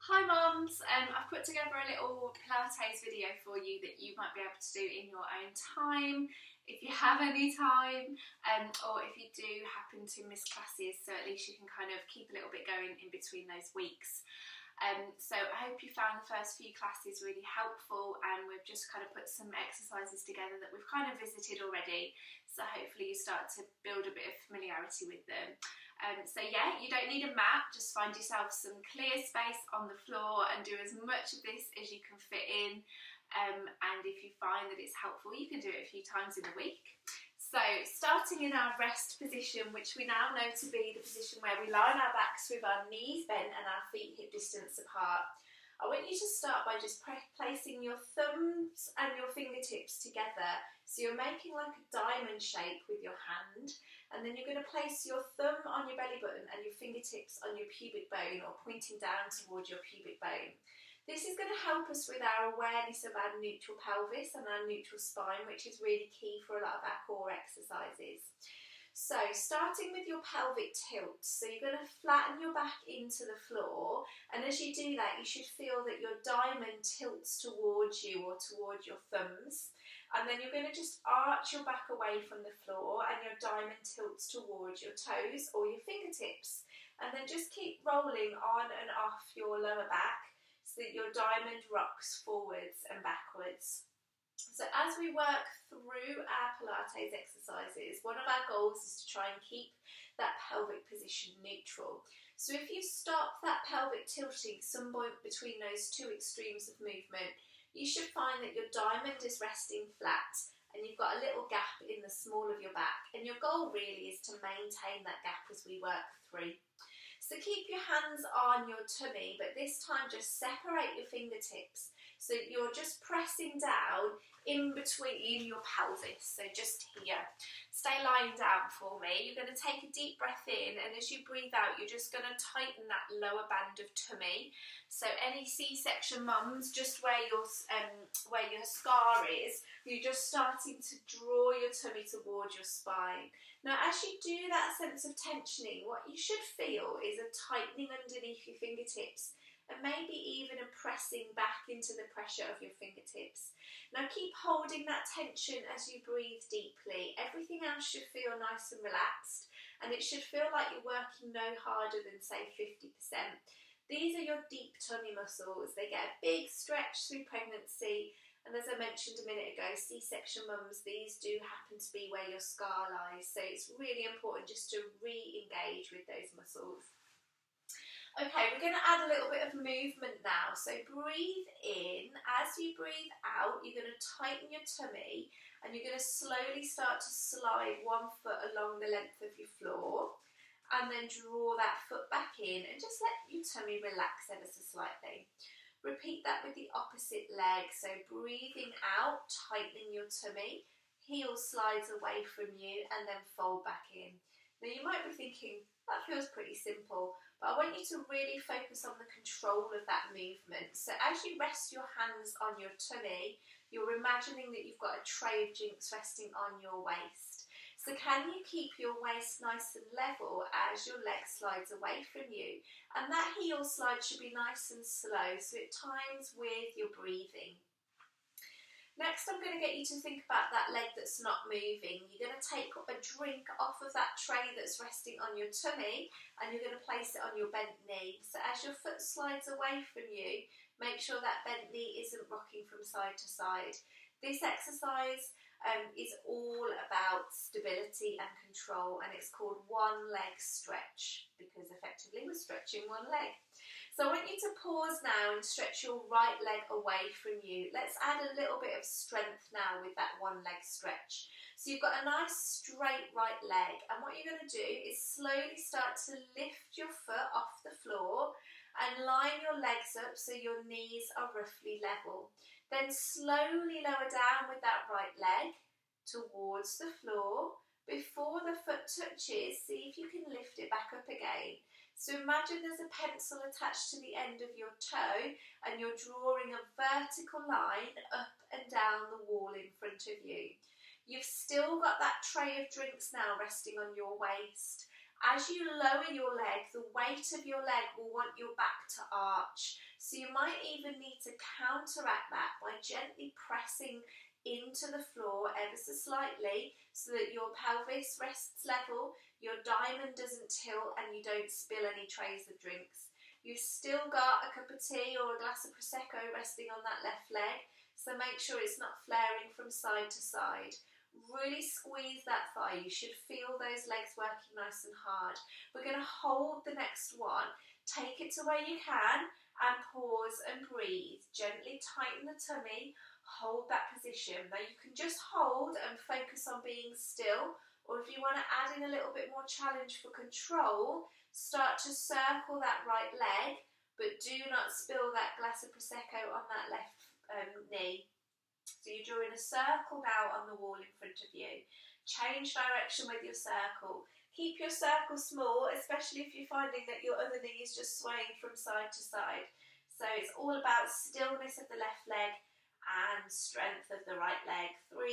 Hi mums, I've put together a little Pilates video for you that you might be able to do in your own time, if you have any time, or if you do happen to miss classes, so at least you can kind of keep a little bit going in between those weeks. So I hope you found the first few classes really helpful, and we've just kind of put some exercises together that we've kind of visited already, so hopefully you start to build a bit of familiarity with them. So yeah, you don't need a mat, just find yourself some clear space on the floor and do as much of this as you can fit in, and if you find that it's helpful, you can do it a few times in a week. So starting in our rest position, which we now know to be the position where we lie on our backs with our knees bent and our feet hip distance apart, I want you to start by just placing your thumbs and your fingertips together. So you're making like a diamond shape with your hand, and then you're going to place your thumb on your belly button and your fingertips on your pubic bone, or pointing down towards your pubic bone. This is going to help us with our awareness of our neutral pelvis and our neutral spine, which is really key for a lot of our core exercises. So starting with your pelvic tilt, so you're going to flatten your back into the floor, and as you do that you should feel that your diamond tilts towards you or towards your thumbs, and then you're going to just arch your back away from the floor and your diamond tilts towards your toes or your fingertips, and then just keep rolling on and off your lower back so that your diamond rocks forwards and backwards. So as we work through our Pilates exercises, one of our goals is to try and keep that pelvic position neutral. So if you stop that pelvic tilting some point between those two extremes of movement, you should find that your diamond is resting flat and you've got a little gap in the small of your back, and your goal really is to maintain that gap as we work through. So keep your hands on your tummy, but this time just separate your fingertips so you're just pressing down in between your pelvis, so just here. Stay lying down for me. You're going to take a deep breath in, and as you breathe out you're just going to tighten that lower band of tummy. So any C-section mums, just where your scar is, you're just starting to draw your tummy towards your spine. Now as you do that sense of tensioning, what you should feel is a tightening underneath your fingertips, and maybe even a pressing back into the pressure of your fingertips. Now keep holding that tension as you breathe deeply. Everything else should feel nice and relaxed, and it should feel like you're working no harder than say 50%. These are your deep tummy muscles. They get a big stretch through pregnancy, and as I mentioned a minute ago, C-section mums, these do happen to be where your scar lies, so it's really important just to re-engage with those muscles. Okay, we're going to add a little bit of movement now. So breathe in. As you breathe out, you're going to tighten your tummy, and you're going to slowly start to slide one foot along the length of your floor, and then draw that foot back in and just let your tummy relax ever so slightly. Repeat that with the opposite leg. So breathing out, tightening your tummy, heel slides away from you, and then fold back in. Now you might be thinking, that feels pretty simple, but I want you to really focus on the control of that movement. So as you rest your hands on your tummy, you're imagining that you've got a tray of drinks resting on your waist. So can you keep your waist nice and level as your leg slides away from you? And that heel slide should be nice and slow, so it times with your breathing. Next, I'm going to get you to think about that leg that's not moving. You're going to take a drink off of that tray that's resting on your tummy, and you're going to place it on your bent knee. So as your foot slides away from you, make sure that bent knee isn't rocking from side to side. This exercise is all about stability and control, and it's called one leg stretch, because effectively we're stretching one leg. So I want you to pause now and stretch your right leg away from you. Let's add a little bit of strength now with that one leg stretch. So you've got a nice straight right leg, and what you're going to do is slowly start to lift your foot off the floor and line your legs up so your knees are roughly level. Then slowly lower down with that right leg towards the floor. Before the foot touches, see if you can lift it back up again. So imagine there's a pencil attached to the end of your toe, and you're drawing a vertical line up and down the wall in front of you. You've still got that tray of drinks now resting on your waist, As you lower your leg, the weight of your leg will want your back to arch. So you might even need to counteract that by gently pressing into the floor ever so slightly so that your pelvis rests level, your diamond doesn't tilt and you don't spill any trays of drinks. You've still got a cup of tea or a glass of Prosecco resting on that left leg, so make sure it's not flaring from side to side. Really squeeze that thigh. You should feel those legs working nice and hard. We're going to hold the next one. Take it to where you can and pause and breathe. Gently tighten the tummy. Hold that position. Now you can just hold and focus on being still, or if you want to add in a little bit more challenge for control, start to circle that right leg, but do not spill that glass of Prosecco on that left knee. So you're drawing a circle now on the wall in front of you. Change direction with your circle. Keep your circle small, especially if you're finding that your other knee is just swaying from side to side. So it's all about stillness of the left leg and strength of the right leg. 3,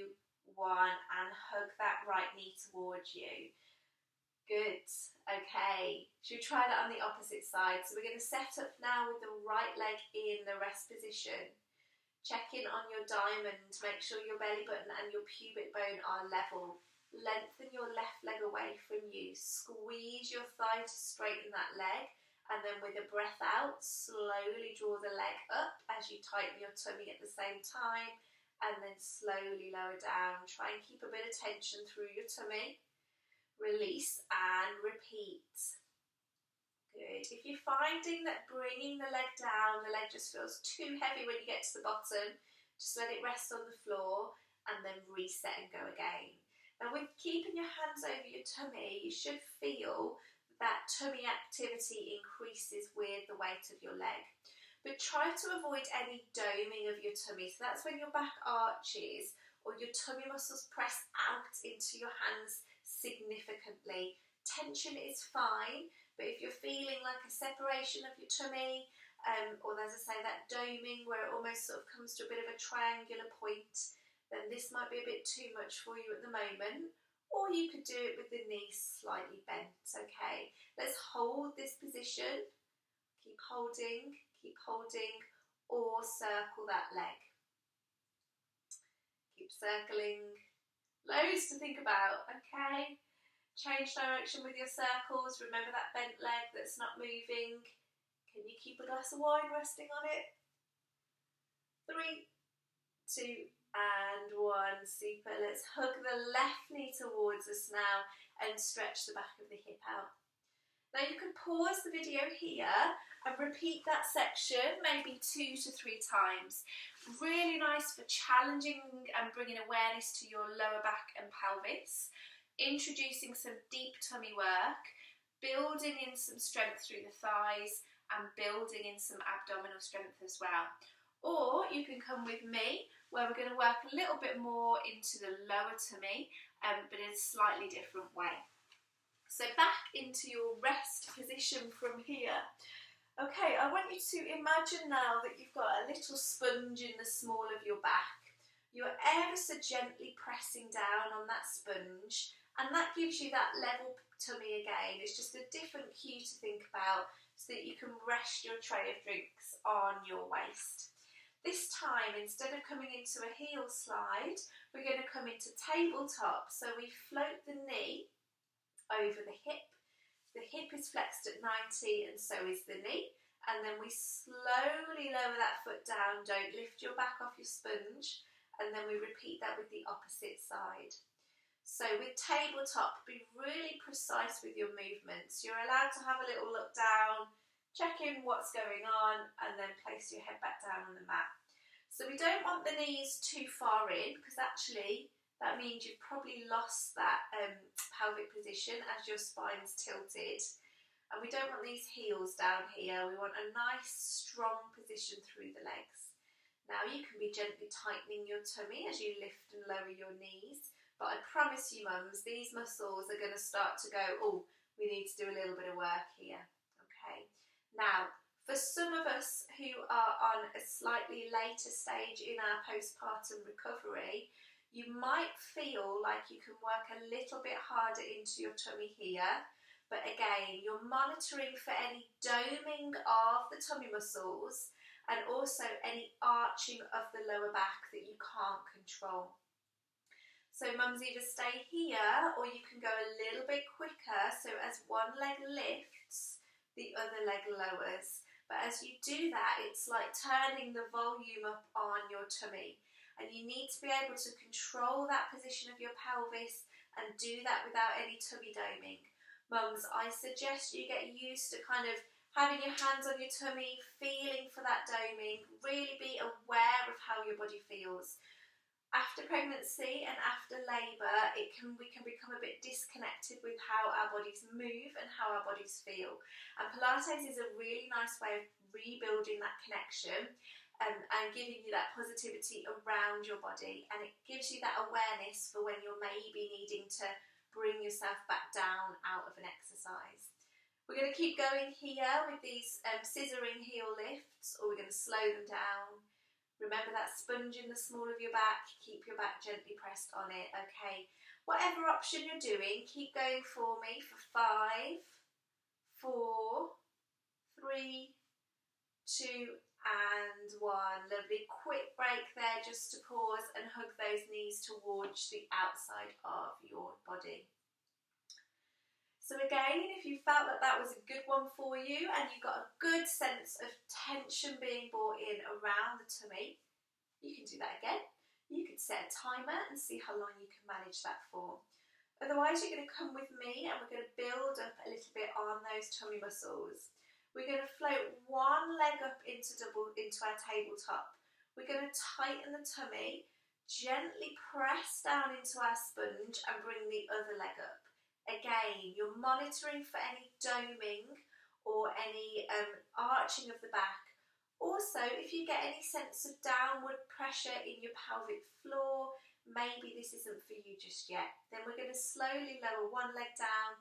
2, 1, and hug that right knee towards you. Good. Okay. Should we try that on the opposite side? So we're going to set up now with the right leg in the rest position. Check in on your diamond, make sure your belly button and your pubic bone are level. Lengthen your left leg away from you. Squeeze your thigh to straighten that leg, and then with a breath out, slowly draw the leg up as you tighten your tummy at the same time, and then slowly lower down. Try and keep a bit of tension through your tummy. Release and repeat. Good. If you're finding that bringing the leg down, the leg just feels too heavy when you get to the bottom, just let it rest on the floor and then reset and go again. Now with keeping your hands over your tummy, you should feel that tummy activity increases with the weight of your leg. But try to avoid any doming of your tummy. So that's when your back arches or your tummy muscles press out into your hands significantly. Tension is fine, but if you're feeling like a separation of your tummy, or as I say, that doming where it almost sort of comes to a bit of a triangular point, then this might be a bit too much for you at the moment. Or you could do it with the knees slightly bent, okay? Let's hold this position. Keep holding, or circle that leg. Keep circling. Loads to think about, okay? Change direction with your circles. Remember that bent leg that's not moving. Can you keep a glass of wine resting on it? 3, 2, and 1. Super. Let's hug the left knee towards us now and stretch the back of the hip out. Now you can pause the video here and repeat that section maybe 2 to 3 times. Really nice for challenging and bringing awareness to your lower back and pelvis. Introducing some deep tummy work, building in some strength through the thighs and building in some abdominal strength as well. Or you can come with me where we're going to work a little bit more into the lower tummy, but in a slightly different way. So back into your rest position from here. Okay, I want you to imagine now that you've got a little sponge in the small of your back. You're ever so gently pressing down on that sponge, and that gives you that level tummy again. It's just a different cue to think about so that you can rest your tray of drinks on your waist. This time, instead of coming into a heel slide, we're going to come into tabletop. So we float the knee over the hip. The hip is flexed at 90 and so is the knee. And then we slowly lower that foot down. Don't lift your back off your sponge. And then we repeat that with the opposite side. So with tabletop, be really precise with your movements. You're allowed to have a little look down, check in what's going on, and then place your head back down on the mat. So we don't want the knees too far in, because actually that means you've probably lost that pelvic position as your spine's tilted. And we don't want these heels down here. We want a nice strong position through the legs. Now you can be gently tightening your tummy as you lift and lower your knees. But I promise you, mums, these muscles are going to start to go, oh, we need to do a little bit of work here. Okay. Now, for some of us who are on a slightly later stage in our postpartum recovery, You might feel like you can work a little bit harder into your tummy here, but again, you're monitoring for any doming of the tummy muscles and also any arching of the lower back that you can't control. So mums, either stay here or you can go a little bit quicker, so as one leg lifts, the other leg lowers. But as you do that, it's like turning the volume up on your tummy. And you need to be able to control that position of your pelvis and do that without any tummy doming. Mums, I suggest you get used to kind of having your hands on your tummy, feeling for that doming, really be aware of how your body feels. After pregnancy and after labour, we can become a bit disconnected with how our bodies move and how our bodies feel. And Pilates is a really nice way of rebuilding that connection and giving you that positivity around your body, and it gives you that awareness for when you're maybe needing to bring yourself back down out of an exercise. We're going to keep going here with these scissoring heel lifts, or we're going to slow them down. Remember that sponge in the small of your back, keep your back gently pressed on it, okay? Whatever option you're doing, keep going for me for 5, 4, 3, 2, and 1. Lovely. Quick break there just to pause and hug those knees towards the outside of your body. So again, if you felt that that was a good one for you and you got a good sense of tension being brought in around the tummy, you can do that again. You could set a timer and see how long you can manage that for. Otherwise, you're going to come with me and we're going to build up a little bit on those tummy muscles. We're going to float one leg up into our tabletop. We're going to tighten the tummy, gently press down into our sponge and bring the other leg up. Again, you're monitoring for any doming or any arching of the back. Also, if you get any sense of downward pressure in your pelvic floor, maybe this isn't for you just yet. Then we're going to slowly lower one leg down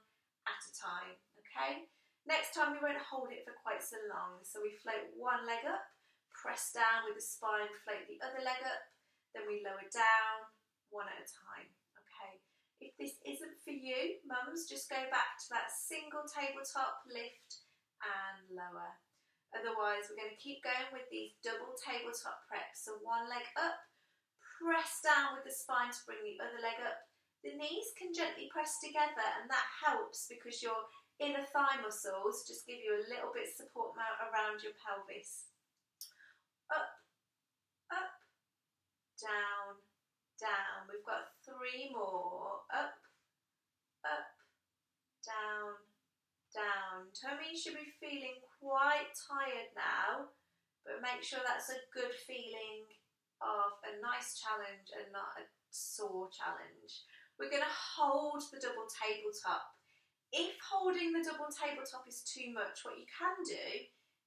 at a time, okay? Next time we won't hold it for quite so long. So we float one leg up, press down with the spine, float the other leg up, then we lower down one at a time, okay? If this isn't for you, mums, just go back to that single tabletop lift and lower. Otherwise, we're going to keep going with these double tabletop preps. So one leg up, press down with the spine to bring the other leg up. The knees can gently press together and that helps because your inner thigh muscles just give you a little bit of support around your pelvis. Up, up, down, down. We've got 3 more. Up, up, down, down. Tummy should be feeling quite tired now, but make sure that's a good feeling of a nice challenge and not a sore challenge. We're going to hold the double tabletop. If holding the double tabletop is too much, what you can do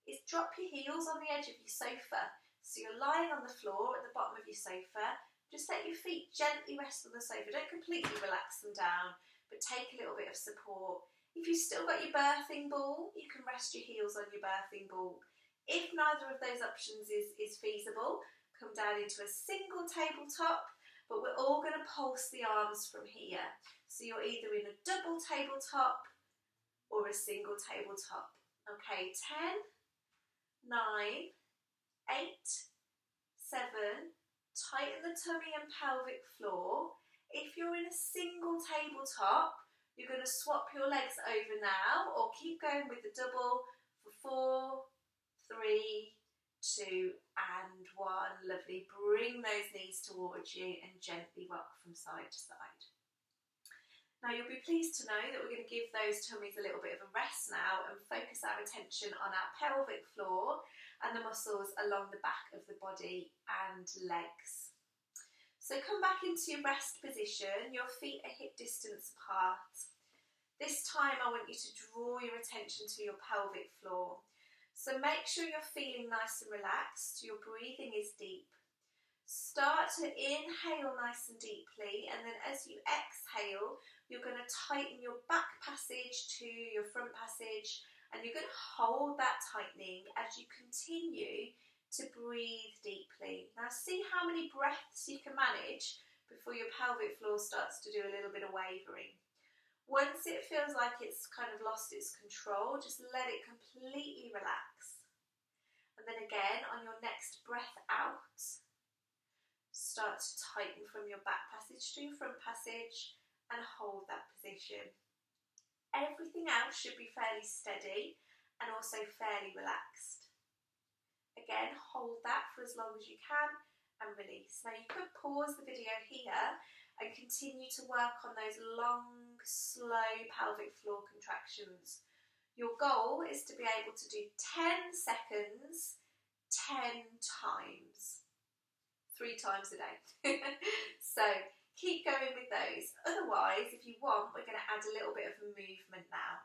is drop your heels on the edge of your sofa. So you're lying on the floor at the bottom of your sofa. Just let your feet gently rest on the sofa. Don't completely relax them down, but take a little bit of support. If you've still got your birthing ball, you can rest your heels on your birthing ball. If neither of those options is feasible, come down into a single tabletop, but we're all going to pulse the arms from here. So you're either in a double tabletop or a single tabletop. Okay, 10, 9, 8, 7, tighten the tummy and pelvic floor. If you're in a single tabletop, you're going to swap your legs over now or keep going with the double for 4, 3, 2 and 1. Lovely. Bring those knees towards you and gently rock from side to side. Now you'll be pleased to know that we're going to give those tummies a little bit of a rest now and focus our attention on our pelvic floor and the muscles along the back of the body and legs. So come back into your rest position, your feet are hip distance apart. This time I want you to draw your attention to your pelvic floor. So make sure you're feeling nice and relaxed, your breathing is deep. Start to inhale nice and deeply, and then as you exhale, you're going to tighten your back passage to your front passage, and you're going to hold that tightening as you continue to breathe deeply. Now see how many breaths you can manage before your pelvic floor starts to do a little bit of wavering. Once it feels like it's kind of lost its control, just let it completely relax. And then again, on your next breath out, start to tighten from your back passage to your front passage and hold that position. Everything else should be fairly steady and also fairly relaxed. Again, hold that for as long as you can and release. Now you could pause the video here and continue to work on those long, slow pelvic floor contractions. Your goal is to be able to do 10 seconds 10 times. 3 times a day. So keep going with those. Otherwise, if you want, we're going to add a little bit of movement now.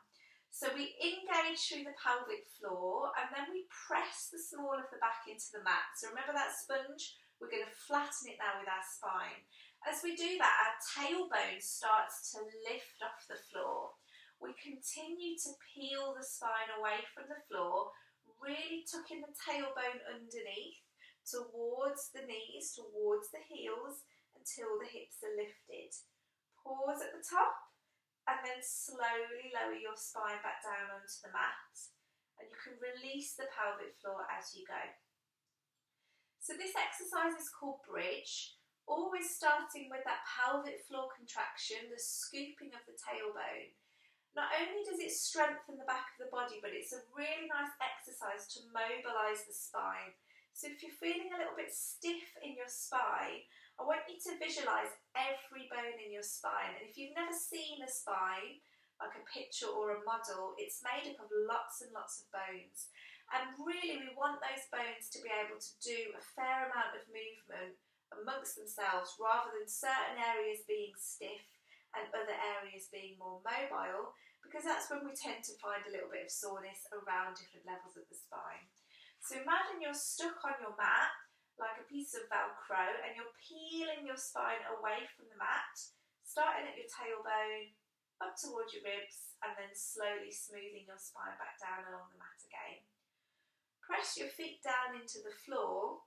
So we engage through the pelvic floor and then we press the small of the back into the mat. So remember that sponge? We're going to flatten it now with our spine. As we do that, our tailbone starts to lift off the floor. We continue to peel the spine away from the floor, really tucking the tailbone underneath towards the knees, towards the heels, until the hips are lifted. Pause at the top and then slowly lower your spine back down onto the mat, and you can release the pelvic floor as you go. So this exercise is called bridge, always starting with that pelvic floor contraction, the scooping of the tailbone. Not only does it strengthen the back of the body, but it's a really nice exercise to mobilise the spine. So if you're feeling a little bit stiff in your spine, I want you to visualise every bone in your spine. And if you've never seen a spine, like a picture or a model, it's made up of lots and lots of bones. And really we want those bones to be able to do a fair amount of movement amongst themselves, rather than certain areas being stiff and other areas being more mobile, because that's when we tend to find a little bit of soreness around different levels of the spine. So imagine you're stuck on your mat like a piece of Velcro and you're peeling your spine away from the mat, starting at your tailbone, up towards your ribs, and then slowly smoothing your spine back down along the mat again. Press your feet down into the floor.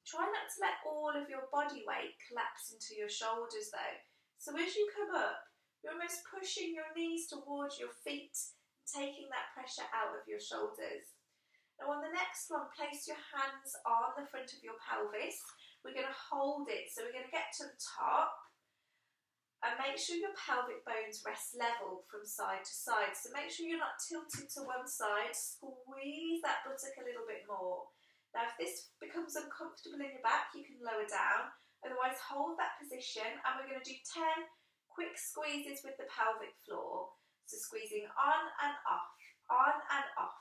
Try not to let all of your body weight collapse into your shoulders though. So as you come up, you're almost pushing your knees towards your feet, taking that pressure out of your shoulders. Now on the next one, place your hands on the front of your pelvis. We're going to hold it, so we're going to get to the top and make sure your pelvic bones rest level from side to side. So make sure you're not tilted to one side, squeeze that buttock a little bit more. Now if this becomes uncomfortable in your back, you can lower down, otherwise hold that position, and we're going to do 10 quick squeezes with the pelvic floor. So squeezing on and off,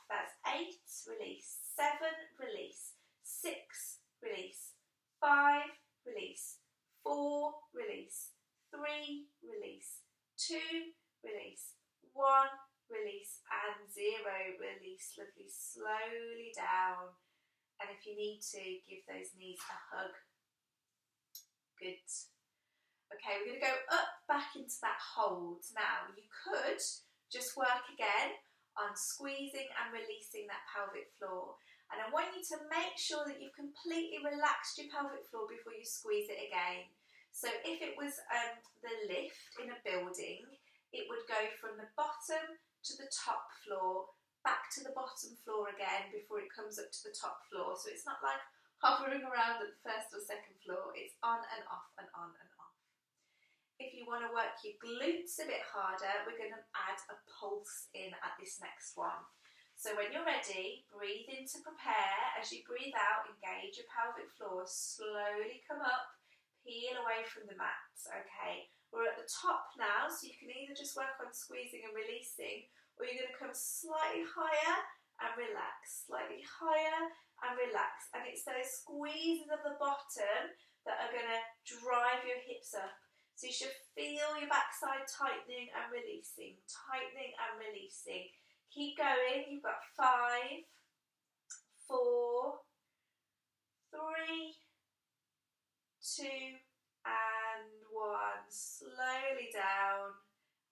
that's 8, release, 7, release, 6, release, 5, release, 4, release, 3, release, 2, release, 1, release, and 0, release. Lovely, slowly down. And if you need to, give those knees a hug. Good. Okay, we're going to go up, back into that hold. Now, you could just work again on squeezing and releasing that pelvic floor. And I want you to make sure that you've completely relaxed your pelvic floor before you squeeze it again. So if it was the lift in a building, it would go from the bottom to the top floor, back to the bottom floor again before it comes up to the top floor. So it's not like hovering around at the first or second floor, it's on and off and on and off. If you want to work your glutes a bit harder, we're going to add a pulse in at this next one. So when you're ready, breathe in to prepare. As you breathe out, engage your pelvic floor, slowly come up, peel away from the mat. Okay, we're at the top now, so you can either just work on squeezing and releasing, or you're going to come slightly higher and relax, slightly higher and relax. And it's those squeezes of the bottom that are going to drive your hips up. So you should feel your backside tightening and releasing, tightening and releasing. Keep going. You've got 5, 4, 3, 2, and 1. Slowly down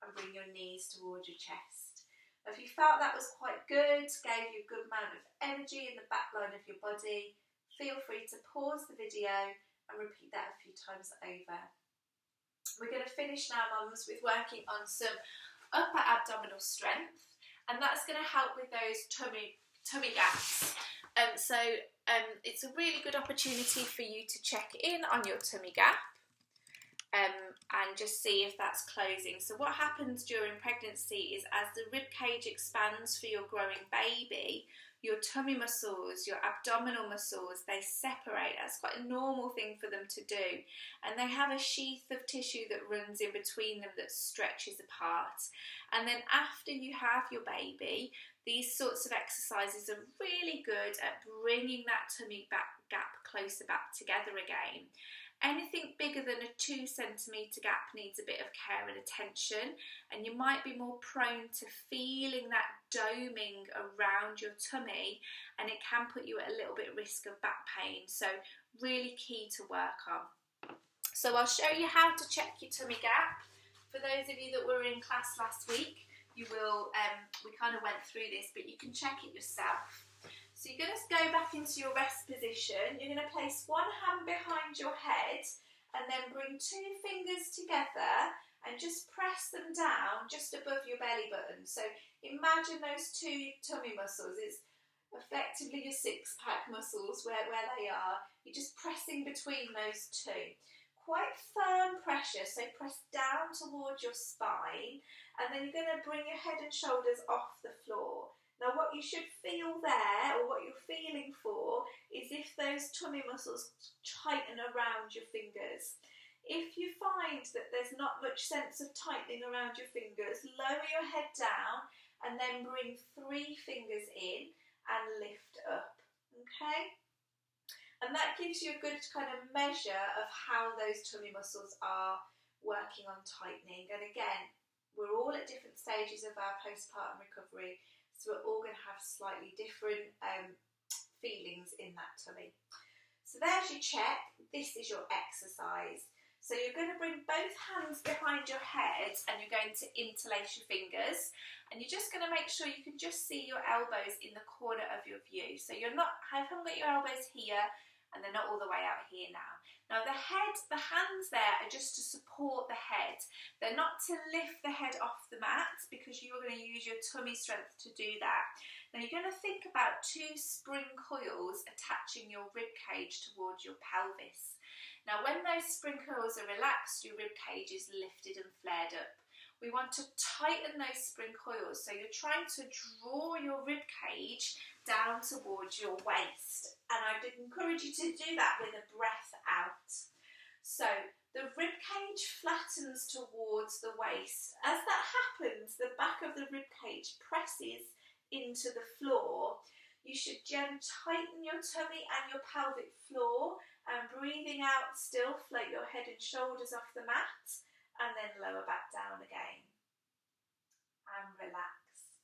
and bring your knees towards your chest. If you felt that was quite good, gave you a good amount of energy in the back line of your body, feel free to pause the video and repeat that a few times over. We're going to finish now, mums, with working on some upper abdominal strength, and that's going to help with those tummy gaps. It's a really good opportunity for you to check in on your tummy gap and just see if that's closing. So what happens during pregnancy is, as the rib cage expands for your growing baby, your tummy muscles, your abdominal muscles, they separate. That's quite a normal thing for them to do. And they have a sheath of tissue that runs in between them that stretches apart. And then after you have your baby, these sorts of exercises are really good at bringing that tummy gap closer back together again. Anything bigger than a 2 centimetre gap needs a bit of care and attention, and you might be more prone to feeling that doming around your tummy, and it can put you at a little bit of risk of back pain. So really key to work on. So I'll show you how to check your tummy gap. For those of you that were in class last week, you will, we kind of went through this, but you can check it yourself. So you're going to go back into your rest position. You're going to place one hand behind your head and then bring 2 fingers together and just press them down just above your belly button. So imagine those 2 tummy muscles. It's effectively your 6-pack muscles where they are. You're just pressing between those 2. Quite firm pressure, so press down towards your spine, and then you're going to bring your head and shoulders off the floor. Now what you should feel there, or what you're feeling for, is if those tummy muscles tighten around your fingers. If you find that there's not much sense of tightening around your fingers, lower your head down and then bring 3 fingers in and lift up, okay? And that gives you a good kind of measure of how those tummy muscles are working on tightening. And again, we're all at different stages of our postpartum recovery, so we're all going to have slightly different feelings in that tummy. So there's your check. This is your exercise. So you're going to bring both hands behind your head and you're going to interlace your fingers, and you're just going to make sure you can just see your elbows in the corner of your view. So you haven't got your elbows here and they're not all the way out here now. Now the hands there are just to support the head. They're not to lift the head off the mat, because you're going to use your tummy strength to do that. Now you're going to think about 2 spring coils attaching your rib cage towards your pelvis. Now when those spring coils are relaxed, your rib cage is lifted and flared up. We want to tighten those spring coils, so you're trying to draw your rib cage down towards your waist, and I'd encourage you to do that with a breath out. So the rib cage flattens towards the waist. As that happens, the back of the rib cage presses into the floor. You should gently tighten your tummy and your pelvic floor, and breathing out, still float your head and shoulders off the mat, and then lower back down again and relax.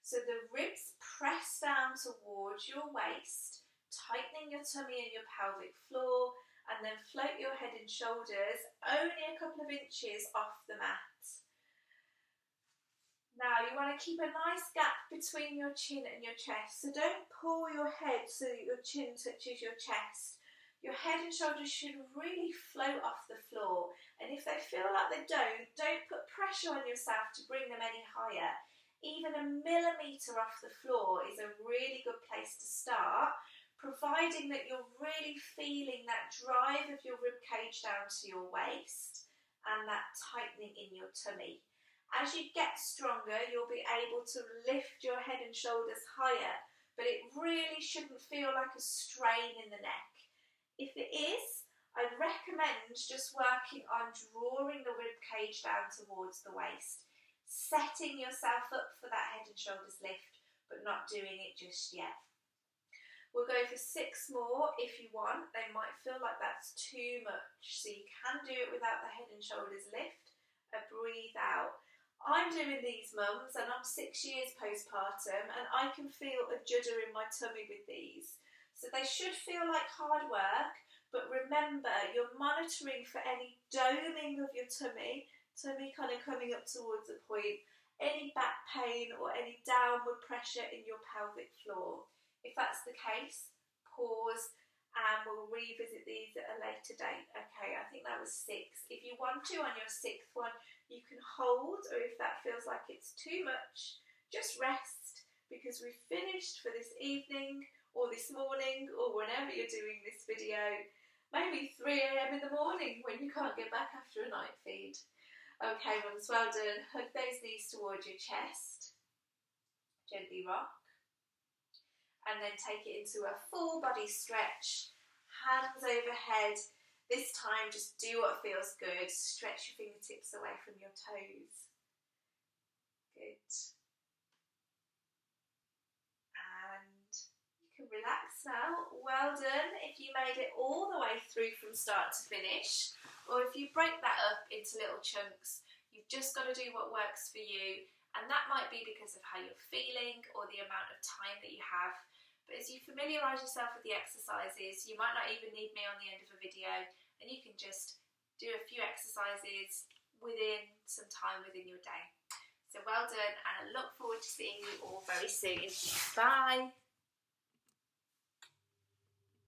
So the ribs press down towards your waist, tightening your tummy and your pelvic floor, and then float your head and shoulders only a couple of inches off the mat. Now you want to keep a nice gap between your chin and your chest, so don't pull your head so that your chin touches your chest. Your head and shoulders should really float off the floor, and if they feel like they don't put pressure on yourself to bring them any higher. Even a millimetre off the floor is a really good place to start, providing that you're really feeling that drive of your rib cage down to your waist and that tightening in your tummy. As you get stronger, you'll be able to lift your head and shoulders higher, but it really shouldn't feel like a strain in the neck. If it is, I'd recommend just working on drawing the rib cage down towards the waist, setting yourself up for that head and shoulders lift, but not doing it just yet. We'll go for 6 more if you want. They might feel like that's too much, so you can do it without the head and shoulders lift. Breathe out. I'm doing these, mums, and I'm 6 years postpartum, and I can feel a judder in my tummy with these. So they should feel like hard work, but remember, you're monitoring for any doming of your tummy kind of coming up towards the point, any back pain or any downward pressure in your pelvic floor. If that's the case, pause and we'll revisit these at a later date. Okay, I think that was 6. If you want to, on your 6th one, you can hold, or if that feels like it's too much, just rest, because we've finished for this evening, or this morning, or whenever you're doing this video. Maybe 3 AM in the morning when you can't get back after a night feed. Okay, mums, well done. Hug those knees towards your chest. Gently rock. And then take it into a full body stretch. Hands overhead. This time, just do what feels good. Stretch your fingertips away from your toes. Good. And you can relax now. Well done. If you made it all the way through from start to finish, or if you break that up into little chunks, you've just got to do what works for you. And that might be because of how you're feeling or the amount of time that you have. But as you familiarise yourself with the exercises, you might not even need me on the end of a video, and you can just do a few exercises within some time within your day. So well done, and I look forward to seeing you all very soon. Bye!